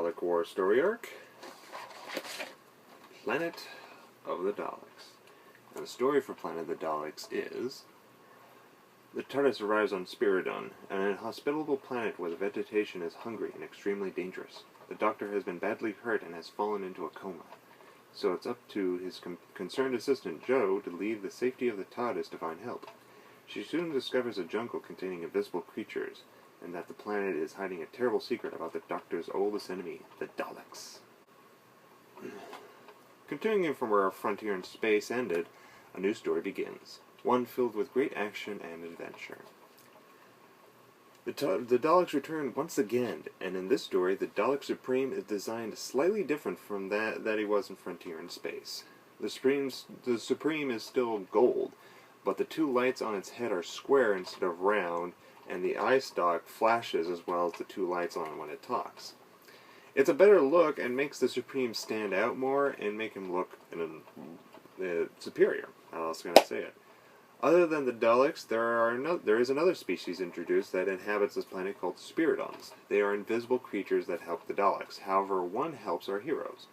Dalek War story arc, Planet of the Daleks. And the story for Planet of the Daleks is: the TARDIS arrives on Spiridon, an inhospitable planet where the vegetation is hungry and extremely dangerous. The Doctor has been badly hurt and has fallen into a coma, so it's up to his concerned assistant, Jo, to leave the safety of the TARDIS to find help. She soon discovers a jungle containing invisible creatures, and that the planet is hiding a terrible secret about the Doctor's oldest enemy, the Daleks. Continuing from where our frontier in space ended, a new story begins, one filled with great action and adventure. The Daleks return once again, and in this story, the Dalek Supreme is designed slightly different from that he was in Frontier in Space. The Supreme is still gold, but the two lights on its head are square instead of round, and the eye stalk flashes as well as the two lights on when it talks. It's a better look and makes the Supreme stand out more and make him look superior. How else can I say it? Other than the Daleks, there is another species introduced that inhabits this planet called Spiridons. They are invisible creatures that help the Daleks. However, one helps our heroes.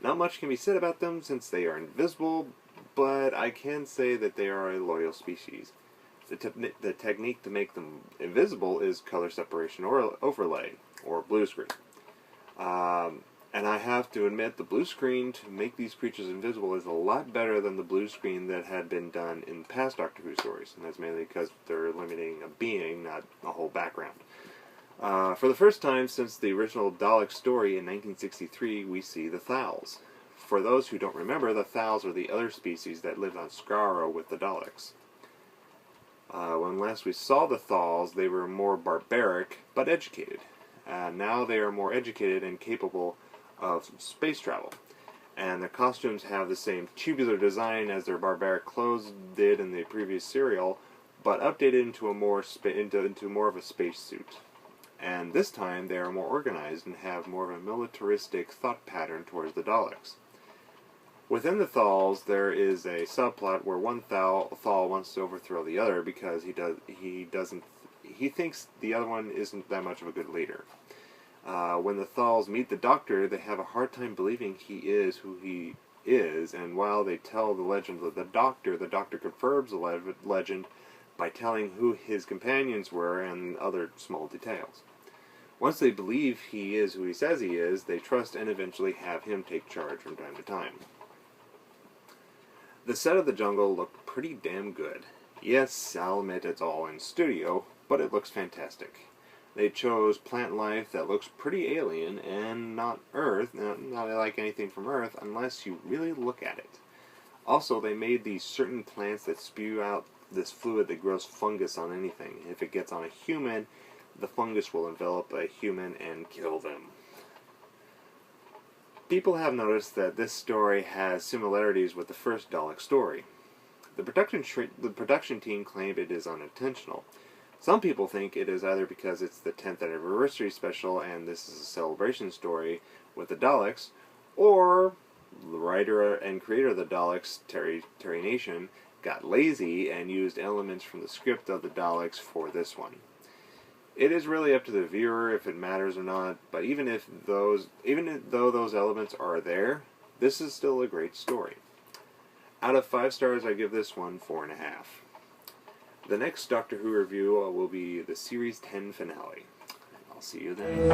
Not much can be said about them since they are invisible, but I can say that they are a loyal species. The technique to make them invisible is color separation or overlay, or blue screen. And I have to admit, the blue screen to make these creatures invisible is a lot better than the blue screen that had been done in past Doctor Who stories, and that's mainly because they're limiting a being, not a whole background. For the first time since the original Dalek story in 1963, we see the Thals. For those who don't remember, the Thals are the other species that lived on Skaro with the Daleks. When last we saw the Thals, they were more barbaric, but educated. Now they are more educated and capable of space travel, and their costumes have the same tubular design as their barbaric clothes did in the previous serial, but updated into more of a space suit. And this time they are more organized and have more of a militaristic thought pattern towards the Daleks. Within the Thals, there is a subplot where one Thal wants to overthrow the other because he thinks the other one isn't that much of a good leader. When the Thals meet the Doctor, they have a hard time believing he is who he is, and while they tell the legend of the Doctor confirms the legend by telling who his companions were and other small details. Once they believe he is who he says he is, they trust and eventually have him take charge from time to time. The set of the jungle looked pretty damn good. Yes, I'll admit it's all in studio, but it looks fantastic. They chose plant life that looks pretty alien and not Earth, not like anything from Earth, unless you really look at it. Also, they made these certain plants that spew out this fluid that grows fungus on anything. If it gets on a human, the fungus will envelop a human and kill them. People have noticed that this story has similarities with the first Dalek story. The production team claimed it is unintentional. Some people think it is either because it's the 10th anniversary special and this is a celebration story with the Daleks, or the writer and creator of the Daleks, Terry Nation, got lazy and used elements from the script of the Daleks for this one. It is really up to the viewer if it matters or not, but even though those elements are there, this is still a great story. Out of 5 stars, I give this one 4.5. The next Doctor Who review will be the Series 10 finale. I'll see you then.